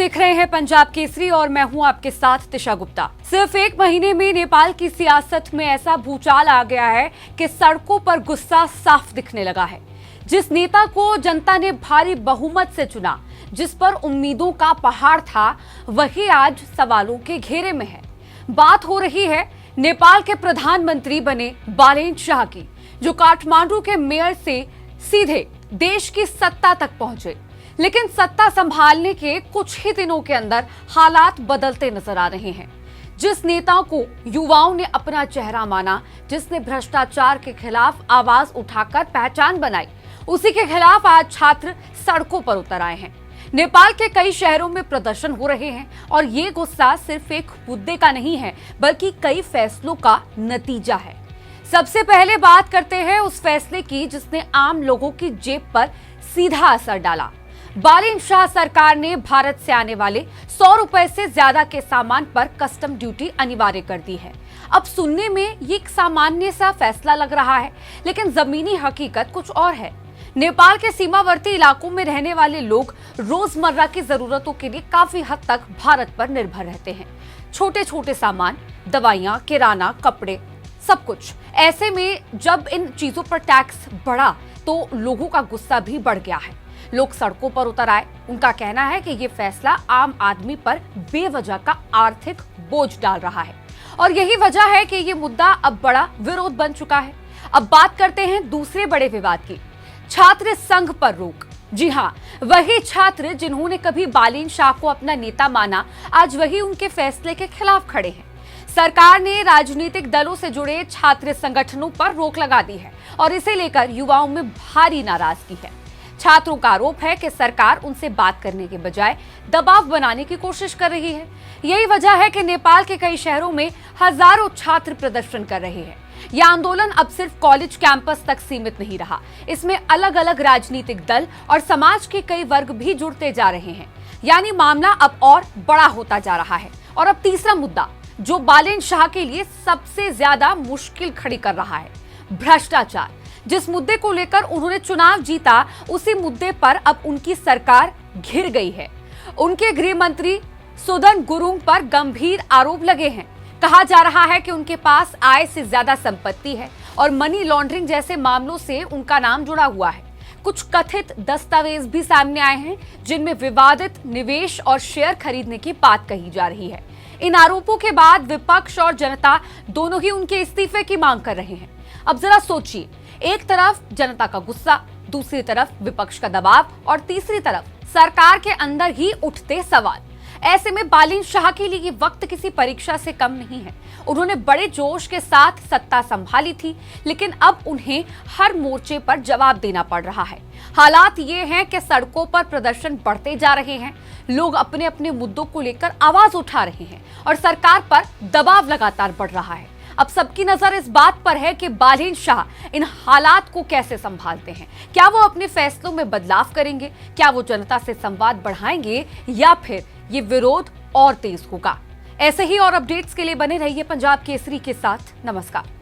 देख रहे हैं पंजाब केसरी और मैं हूं आपके साथ तिशा गुप्ता। सिर्फ एक महीने में नेपाल की सियासत में ऐसा भूचाल आ गया है कि सड़कों पर गुस्सा साफ दिखने लगा है। जिस नेता को जनता ने भारी बहुमत से चुना, जिस पर उम्मीदों का पहाड़ था, वही आज सवालों के घेरे में है। बात हो रही है नेपाल के प्रधानमंत्री बने बालेन शाह की, जो काठमांडू के मेयर से सीधे देश की सत्ता तक पहुंचे। लेकिन सत्ता संभालने के कुछ ही दिनों के अंदर हालात बदलते नजर आ रहे हैं। जिस नेता को युवाओं ने अपना चेहरा माना, जिसने भ्रष्टाचार के खिलाफ आवाज उठाकर पहचान बनाई, उसी के खिलाफ आज छात्र सड़कों पर उतर आए हैं। नेपाल के कई शहरों में प्रदर्शन हो रहे हैं और ये गुस्सा सिर्फ एक मुद्दे का नहीं है, बल्कि कई फैसलों का नतीजा है। सबसे पहले बात करते हैं उस फैसले की जिसने आम लोगों की जेब पर सीधा असर डाला। बालेन शाह सरकार ने भारत से आने वाले 100 रुपए से ज्यादा के सामान पर कस्टम ड्यूटी अनिवार्य कर दी है। अब सुनने में ये एक सामान्य सा फैसला लग रहा है, लेकिन जमीनी हकीकत कुछ और है। नेपाल के सीमावर्ती इलाकों में रहने वाले लोग रोजमर्रा की जरूरतों के लिए काफी हद तक भारत पर निर्भर रहते हैं। छोटे छोटे सामान, दवाइयां, किराना, कपड़े, सब कुछ। ऐसे में जब इन चीजों पर टैक्स बढ़ा तो लोगों का गुस्सा भी बढ़ गया है। लोग सड़कों पर उतर आए। उनका कहना है कि ये फैसला आम आदमी पर बेवजह का आर्थिक बोझ डाल रहा है और यही वजह है कि ये मुद्दा अब बड़ा विरोध बन चुका है। अब बात करते हैं दूसरे बड़े विवाद की, छात्र संघ पर रोक। जी हाँ, वही छात्र जिन्होंने कभी बालेन शाह को अपना नेता माना, आज वही उनके फैसले के खिलाफ खड़े हैं। सरकार ने राजनीतिक दलों से जुड़े छात्र संगठनों पर रोक लगा दी है और इसे लेकर युवाओं में भारी नाराजगी है। छात्रों का आरोप है कि सरकार उनसे बात करने के बजाय दबाव बनाने की कोशिश कर रही है। यही वजह है कि नेपाल के कई शहरों में हजारों छात्र प्रदर्शन कर रहे हैं। यह आंदोलन अब सिर्फ कॉलेज कैंपस तक सीमित नहीं रहा। इसमें अलग अलग राजनीतिक दल और समाज के कई वर्ग भी जुड़ते जा रहे हैं। यानी मामला अब और बड़ा होता जा रहा है। और अब तीसरा मुद्दा, जो बालेन शाह के लिए सबसे ज्यादा मुश्किल खड़ी कर रहा है, भ्रष्टाचार। जिस मुद्दे को लेकर उन्होंने चुनाव जीता, उसी मुद्दे पर अब उनकी सरकार घिर गई है। उनके गृह मंत्री सुदन गुरुंग पर गंभीर आरोप लगे हैं। कहा जा रहा है कि उनके पास आय से ज्यादा संपत्ति है और मनी लॉन्ड्रिंग जैसे मामलों से उनका नाम जुड़ा हुआ है। कुछ कथित दस्तावेज भी सामने आए हैं जिनमें विवादित निवेश और शेयर खरीदने की बात कही जा रही है। इन आरोपों के बाद विपक्ष और जनता दोनों ही उनके इस्तीफे की मांग कर रहे हैं। अब जरा सोचिए, एक तरफ जनता का गुस्सा, दूसरी तरफ विपक्ष का दबाव और तीसरी तरफ सरकार के अंदर ही उठते सवाल। ऐसे में बालेन शाह के लिए ये वक्त किसी परीक्षा से कम नहीं है। उन्होंने बड़े जोश के साथ सत्ता संभाली थी, लेकिन अब उन्हें हर मोर्चे पर जवाब देना पड़ रहा है। हालात ये हैं कि सड़कों पर प्रदर्शन बढ़ते जा रहे हैं, लोग अपने अपने मुद्दों को लेकर आवाज उठा रहे हैं और सरकार पर दबाव लगातार बढ़ रहा है। अब सबकी नजर इस बात पर है कि बालेन शाह इन हालात को कैसे संभालते हैं। क्या वो अपने फैसलों में बदलाव करेंगे? क्या वो जनता से संवाद बढ़ाएंगे या फिर ये विरोध और तेज होगा? ऐसे ही और अपडेट्स के लिए बने रहिए पंजाब केसरी के साथ। नमस्कार।